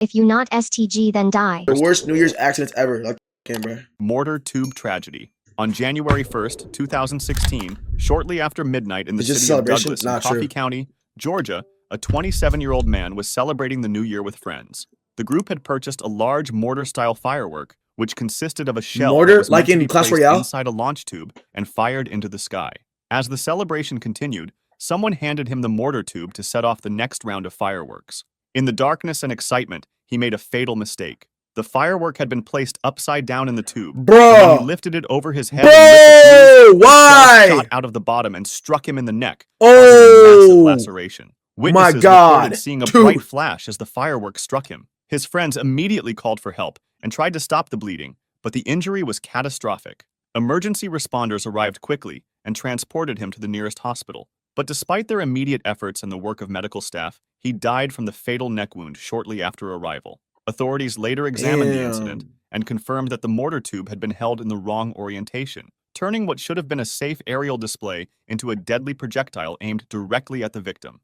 If you not STG, then die. The worst New Year's accidents ever. Like, bro. Mortar tube tragedy. On January 1st, 2016, shortly after midnight in the city of Douglas in Coffee County, Georgia, a 27-year-old man was celebrating the New Year with friends. The group had purchased a large mortar-style firework, which consisted of a shell that was meant to be placed inside a launch tube and fired into the sky. As the celebration continued, someone handed him the mortar tube to set off the next round of fireworks. In the darkness and excitement, he made a fatal mistake. The firework had been placed upside down in the tube. Bro! He lifted it over his head and lit the fuse. Why? Shot out of the bottom and struck him in the neck. Oh! Massive laceration. Witnesses reported seeing a bright flash as the fireworks struck him. His friends immediately called for help and tried to stop the bleeding, but the injury was catastrophic. Emergency responders arrived quickly and transported him to the nearest hospital. But despite their immediate efforts and the work of medical staff, he died from the fatal neck wound shortly after arrival. Authorities later examined the incident and confirmed that the mortar tube had been held in the wrong orientation, turning what should have been a safe aerial display into a deadly projectile aimed directly at the victim.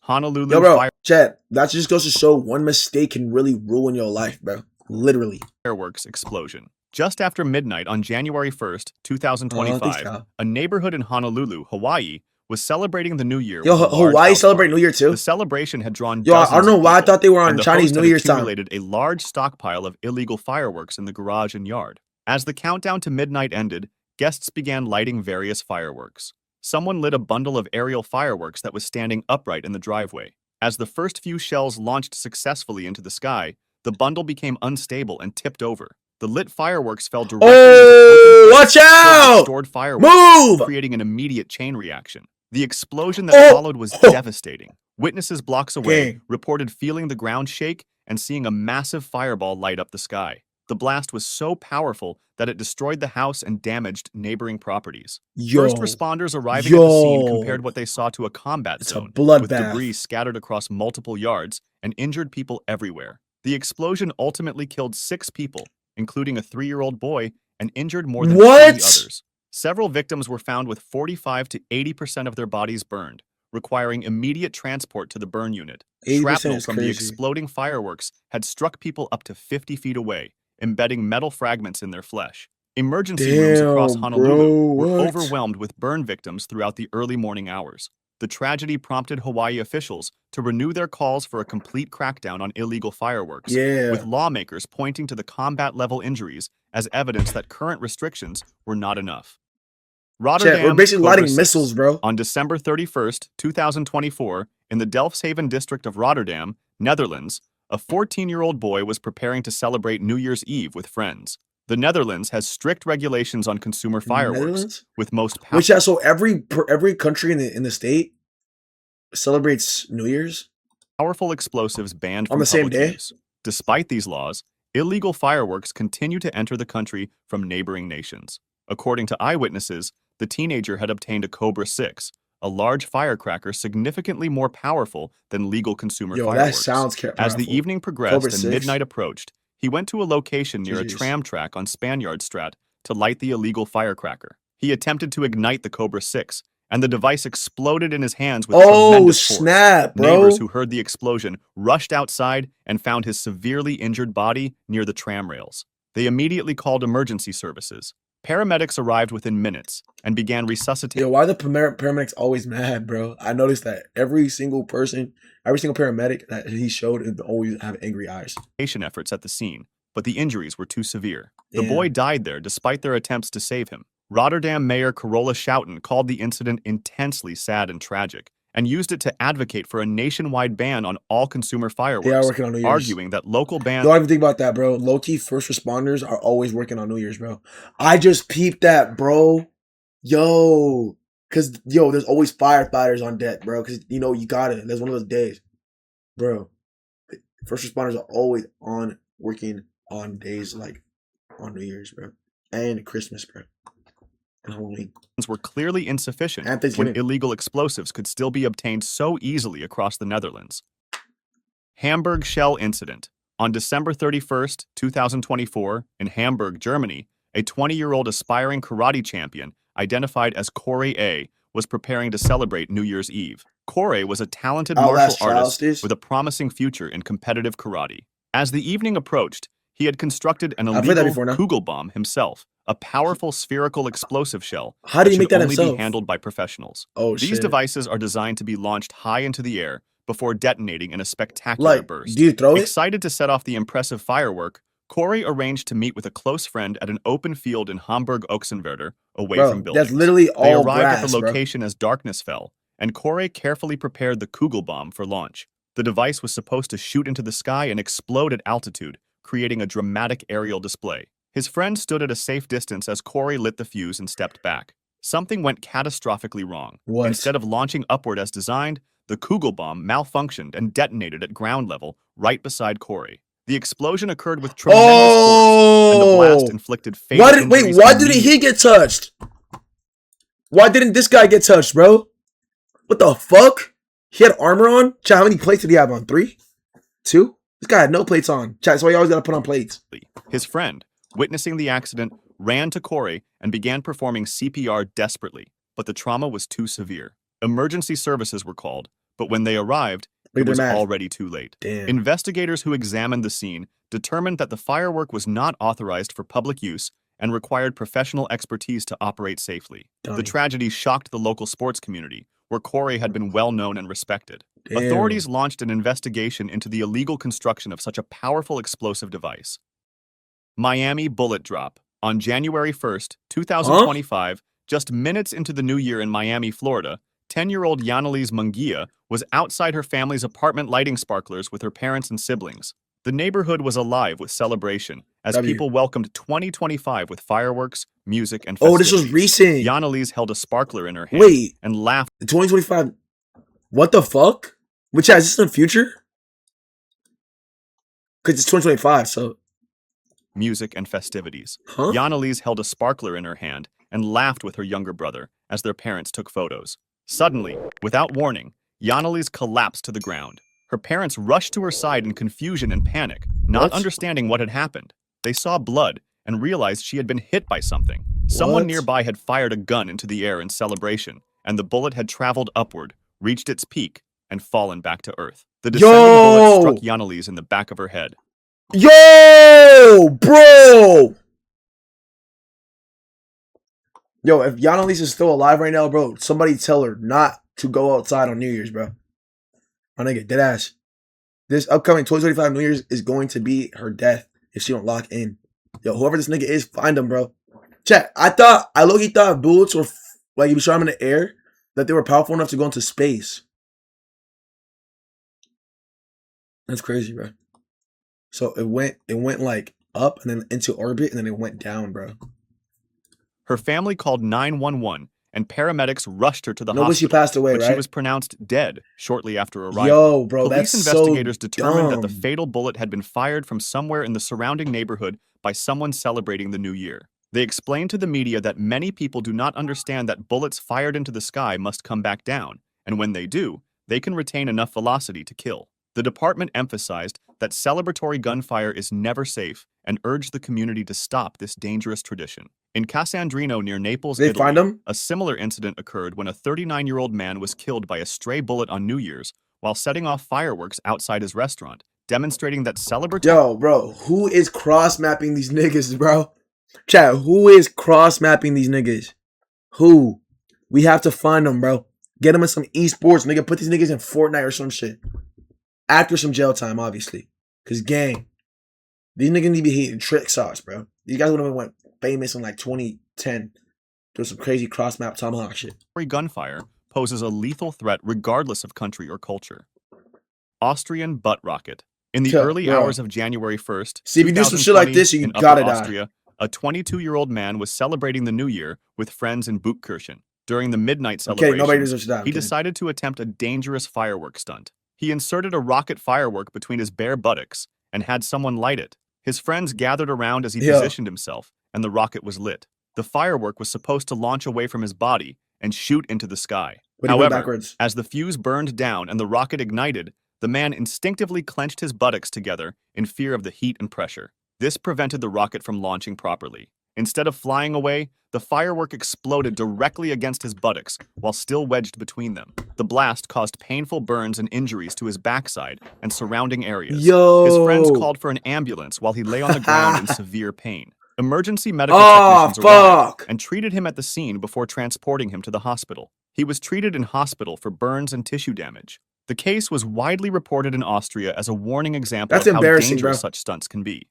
Honolulu bro, Chat, that just goes to show one mistake can really ruin your life, bro. Literally. Fireworks explosion. Just after midnight on January 1st, 2025, a neighborhood in Honolulu, Hawaii, was celebrating the New Year. Hawaii celebrate New Year too? The celebration had drawn I don't know why I thought they were on Chinese New Year's time. Accumulated a large stockpile of illegal fireworks in the garage and yard. As the countdown to midnight ended, guests began lighting various fireworks. Someone lit a bundle of aerial fireworks that was standing upright in the driveway. As the first few shells launched successfully into the sky, the bundle became unstable and tipped over. The lit fireworks fell directly into watch out! Stored fireworks, Move! Creating an immediate chain reaction. The explosion that followed was devastating. Witnesses blocks away reported feeling the ground shake and seeing a massive fireball light up the sky. The blast was so powerful that it destroyed the house and damaged neighboring properties. First responders arriving at the scene compared what they saw to a combat zone, with debris scattered across multiple yards and injured people everywhere. The explosion ultimately killed 6 people, including a 3-year-old boy, and injured more than 20 others. Several victims were found with 45 to 80% of their bodies burned, requiring immediate transport to the burn unit. Shrapnel from the exploding fireworks had struck people up to 50 feet away, embedding metal fragments in their flesh. Emergency rooms across Honolulu were overwhelmed with burn victims throughout the early morning hours. The tragedy prompted Hawaii officials to renew their calls for a complete crackdown on illegal fireworks, with lawmakers pointing to the combat-level injuries as evidence that current restrictions were not enough. Rotterdam, we're basically lighting missiles, bro. On December 31st, 2024, in the Delfshaven district of Rotterdam, Netherlands, a 14-year-old boy was preparing to celebrate New Year's Eve with friends. The Netherlands has strict regulations on consumer fireworks, with most so every country in the state celebrates New Year's? Powerful explosives banned from on the same day. Use. Despite these laws, illegal fireworks continue to enter the country from neighboring nations. According to eyewitnesses, the teenager had obtained a Cobra 6, a large firecracker significantly more powerful than legal consumer fireworks. That sounds powerful. As the evening progressed and midnight approached, he went to a location near a tram track on Spaniard Strat to light the illegal firecracker. He attempted to ignite the Cobra 6, and the device exploded in his hands with tremendous force. Snap, bro. Neighbors who heard the explosion rushed outside and found his severely injured body near the tram rails. They immediately called emergency services. Paramedics arrived within minutes and began resuscitating. Why are the paramedics always mad, bro? I noticed that every single paramedic that he showed always have angry eyes. Efforts at the scene, but the injuries were too severe. The boy died there despite their attempts to save him. Rotterdam Mayor Carola Schouten called the incident intensely sad and tragic, and used it to advocate for a nationwide ban on all consumer fireworks, they are working on New Year's. Arguing that local bans... Don't even think about that, bro. Low-key first responders are always working on New Year's, bro. I just peeped that, bro. Because, there's always firefighters on deck, bro. Because, you got it. There's one of those days. Bro, first responders are always working on days like on New Year's, bro. And Christmas, bro. Were clearly insufficient when illegal explosives could still be obtained so easily across the Netherlands. Hamburg shell incident. On December 31st, 2024, in Hamburg, Germany, a 20-year-old aspiring karate champion, identified as Corey A., was preparing to celebrate New Year's Eve. Corey was a talented Outlast martial artist Steaz? with a promising future in competitive karate. As the evening approached, he had constructed an I've played that illegal before now. Kugelbomb himself, a powerful spherical explosive shell How did that he make should that only be himself? handled by professionals. Oh, These shit. devices are designed to be launched high into the air before detonating in a spectacular Like, burst. do you throw it? Excited to set off the impressive firework, Corey arranged to meet with a close friend at an open field in Hamburg-Ochsenwerder, away from Bro, buildings. that's literally They all arrived grass, at the bro. location as darkness fell, and Corey carefully prepared the Kugelbomb for launch. The device was supposed to shoot into the sky and explode at altitude, creating a dramatic aerial display. His friend stood at a safe distance as Corey lit the fuse and stepped back. Something went catastrophically wrong. What? Instead of launching upward as designed, the Kugelbomb malfunctioned and detonated at ground level right beside Corey. The explosion occurred with tremendous force, and the blast inflicted fatal injuries. Why didn't he get touched? Why didn't this guy get touched, bro? What the fuck? He had armor on? Chat, how many plates did he have on? 3? 2? This guy had no plates on. Chat, so he always got to put on plates. His friend, witnessing the accident, ran to Corey and began performing CPR desperately, but the trauma was too severe. Emergency services were called, but when they arrived, it was already too late. Damn. Investigators who examined the scene determined that the firework was not authorized for public use and required professional expertise to operate safely. The tragedy shocked the local sports community, where Corey had been well known and respected. Damn. Authorities launched an investigation into the illegal construction of such a powerful explosive device. Miami bullet drop. On January 1st, 2025, just minutes into the new year in Miami, Florida, 10-year-old Yanalise Munguia was outside her family's apartment lighting sparklers with her parents and siblings. The neighborhood was alive with celebration as people welcomed 2025 with fireworks, music, and festivities. Oh, this was recent. Yanalise held a sparkler in her hand and laughed. 2025. What the fuck? Which is this in the future? Because it's 2025, so. Music and festivities. Huh? Yanalise held a sparkler in her hand and laughed with her younger brother as their parents took photos. Suddenly, without warning, Yanalise collapsed to the ground. Her parents rushed to her side in confusion and panic, not understanding what had happened. They saw blood and realized she had been hit by something. Someone nearby had fired a gun into the air in celebration, and the bullet had traveled upward, reached its peak, and fallen back to Earth. The descending bullet struck Yanalise in the back of her head. Yo, bro! Yo, if Yanalise is still alive right now, bro, somebody tell her not to go outside on New Year's, bro. My nigga, dead ass. This upcoming 2025 New Year's is going to be her death if she don't lock in. Yo, whoever this nigga is, find him, bro. Chat, I low-key thought bullets were, like, if you shot them in the air, that they were powerful enough to go into space. That's crazy, bro. So it went like up and then into orbit and then it went down, bro. Her family called 911 and paramedics rushed her to the hospital. She passed away, but right? she was pronounced dead shortly after arrival. Yo, bro, Police that's investigators so determined dumb. that the fatal bullet had been fired from somewhere in the surrounding neighborhood by someone celebrating the new year. They explained to the media that many people do not understand that bullets fired into the sky must come back down, and when they do, they can retain enough velocity to kill. The department emphasized that celebratory gunfire is never safe and urged the community to stop this dangerous tradition. In Casandrino near Naples, Italy, a similar incident occurred when a 39-year-old man was killed by a stray bullet on New Year's while setting off fireworks outside his restaurant, demonstrating that celebratory... Yo, bro, who is cross-mapping these niggas, bro? Chat, who is cross-mapping these niggas? Who? We have to find them, bro. Get them in some esports, nigga. Put these niggas in Fortnite or some shit. After some jail time, obviously. Because, gang, these niggas need to be eating trick sauce, bro. These guys would have went famous in, like, 2010. Doing some crazy cross-map tomahawk shit. Gunfire poses a lethal threat regardless of country or culture. Austrian butt rocket. In the early hours of January 1st, see, if you do some shit like this, you gotta die. Austria, a 22-year-old man was celebrating the new year with friends in Buchkirchen. During the midnight celebration, he decided to attempt a dangerous firework stunt. He inserted a rocket firework between his bare buttocks and had someone light it. His friends gathered around as he positioned himself, and the rocket was lit. The firework was supposed to launch away from his body and shoot into the sky. However, as the fuse burned down and the rocket ignited, the man instinctively clenched his buttocks together in fear of the heat and pressure. This prevented the rocket from launching properly. Instead of flying away, the firework exploded directly against his buttocks while still wedged between them. The blast caused painful burns and injuries to his backside and surrounding areas. Yo. His friends called for an ambulance while he lay on the ground in severe pain. Emergency medical Oh, technicians arrived fuck. and treated him at the scene before transporting him to the hospital. He was treated in hospital for burns and tissue damage. The case was widely reported in Austria as a warning example That's of how embarrassing, dangerous bro. such stunts can be.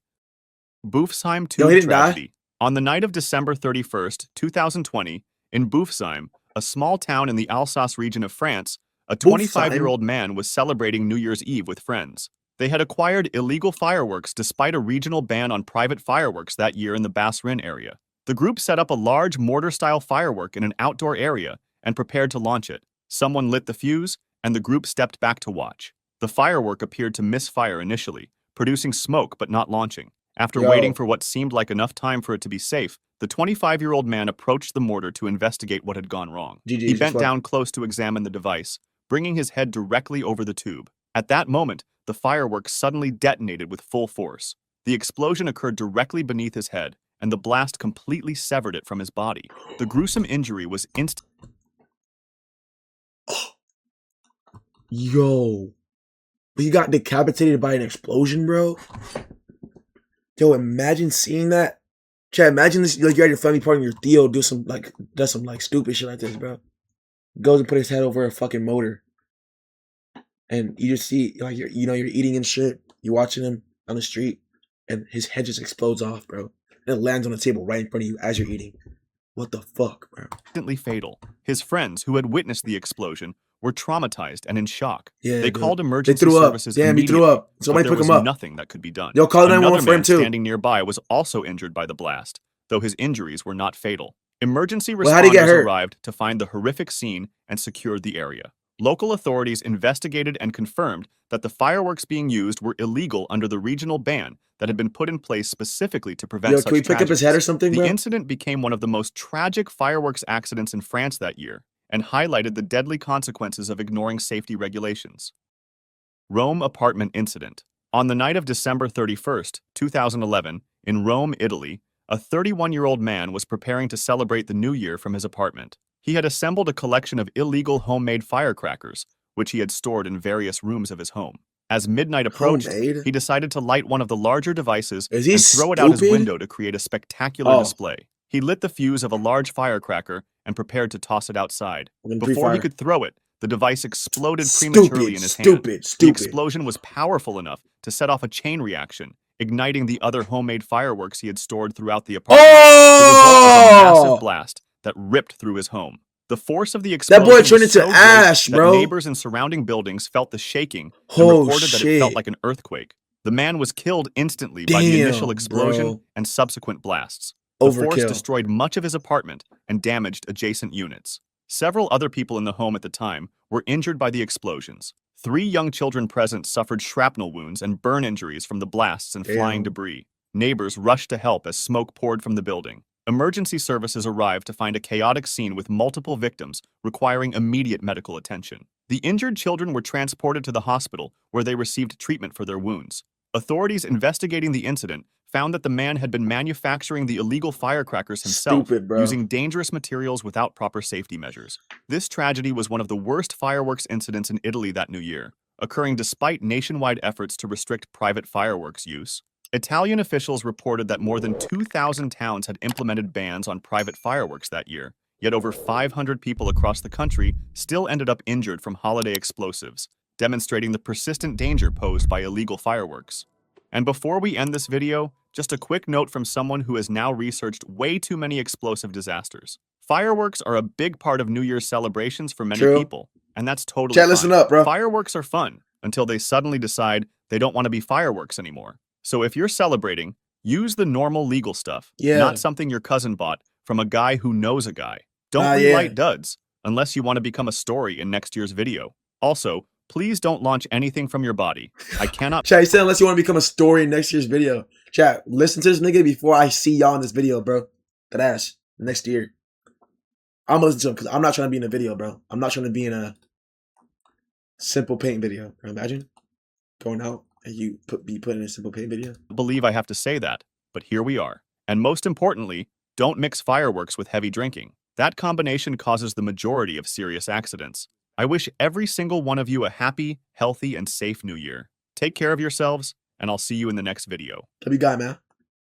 Bufsheim Yo, he tube didn't die? tragedy. On the night of December 31st, 2020, in Bufsheim, a small town in the Alsace region of France, a 25-year-old man was celebrating New Year's Eve with friends. They had acquired illegal fireworks despite a regional ban on private fireworks that year in the Basse-Rhin area. The group set up a large mortar-style firework in an outdoor area and prepared to launch it. Someone lit the fuse, and the group stepped back to watch. The firework appeared to misfire initially, producing smoke but not launching. After waiting for what seemed like enough time for it to be safe, the 25-year-old man approached the mortar to investigate what had gone wrong. He bent down close to examine the device, bringing his head directly over the tube. At that moment, the firework suddenly detonated with full force. The explosion occurred directly beneath his head, and the blast completely severed it from his body. The gruesome injury was instant. Yo. He got decapitated by an explosion, bro? Yo, imagine seeing that. Chad, imagine this, like you're at your family party and your Theo does some stupid shit like this, bro. Goes and put his head over a fucking motor. And you just see, like, you're eating and shit. You're watching him on the street, and his head just explodes off, bro. And it lands on the table right in front of you as you're eating. What the fuck, bro? Instantly fatal. His friends, who had witnessed the explosion, were traumatized and in shock. Yeah, they dude. called They emergency threw up. services Damn, he immediately, threw up. but Somebody there pick was him up. nothing that could be done. Yo, call 911 Another for him man too. standing nearby was also injured by the blast, though his injuries were not fatal. Emergency Well, how'd he get responders hurt? arrived to find the horrific scene and secured the area. Local authorities investigated and confirmed that the fireworks being used were illegal under the regional ban that had been put in place specifically to prevent Yo, such can we pick up his head or something, The bro? incident became one of the most tragic fireworks accidents in France that year and highlighted the deadly consequences of ignoring safety regulations. Rome apartment incident. On the night of December 31st, 2011, in Rome, Italy, a 31-year-old man was preparing to celebrate the New Year from his apartment. He had assembled a collection of illegal homemade firecrackers, which he had stored in various rooms of his home. As midnight approached, Homemade? he decided to light one of the larger devices Is he and throw it out his stupid? window to create a spectacular Oh. display. He lit the fuse of a large firecracker and prepared to toss it outside. We're gonna Before he pre-fire. could throw it, the device exploded prematurely in his hand. The Stupid. explosion was powerful enough to set off a chain reaction, igniting the other homemade fireworks he had stored throughout the apartment. The result was a massive Oh! blast that ripped through his home. The force of the That explosion boy was turned into so great ash, that bro. neighbors in surrounding buildings felt the shaking and Oh, reported that it felt shit. like an earthquake. The man was killed instantly by the initial Damn, explosion bro. and subsequent blasts. The force Overkill. destroyed much of his apartment and damaged adjacent units. Several other people in the home at the time were injured by the explosions. 3 young children present suffered shrapnel wounds and burn injuries from the blasts and flying Damn. debris. Neighbors rushed to help as smoke poured from the building. Emergency services arrived to find a chaotic scene with multiple victims requiring immediate medical attention. The injured children were transported to the hospital where they received treatment for their wounds. Authorities investigating the incident found that the man had been manufacturing the illegal firecrackers himself, Stupid, bro. using dangerous materials without proper safety measures. This tragedy was one of the worst fireworks incidents in Italy that New Year, occurring despite nationwide efforts to restrict private fireworks use. Italian officials reported that more than 2,000 towns had implemented bans on private fireworks that year, yet over 500 people across the country still ended up injured from holiday explosives, demonstrating the persistent danger posed by illegal fireworks. And before we end this video, just a quick note from someone who has now researched way too many explosive disasters. Fireworks are a big part of New Year's celebrations for many True. people, and that's totally Chat, fine. listen up, bro. Fireworks are fun until they suddenly decide they don't want to be fireworks anymore. So if you're celebrating, use the normal legal stuff, Yeah. not something your cousin bought from a guy who knows a guy. Don't Yeah. relight duds, unless you want to become a story in next year's video. Also, please don't launch anything from your body. I cannot Chat, he said unless you want to become a story in next year's video. Chat, listen to this nigga before I see y'all in this video, bro. That ass. Next year. I'm gonna listen to him because I'm not trying to be in a video, bro. I'm not trying to be in a simple paint video. Imagine going out and you be put in a simple paint video. believe I have to say that, but here we are. And most importantly, Don't mix fireworks with heavy drinking. That combination causes the majority of serious accidents. I wish every single one of you a happy, healthy, and safe New Year. Take care of yourselves, and I'll see you in the next video. Love you, guy, man.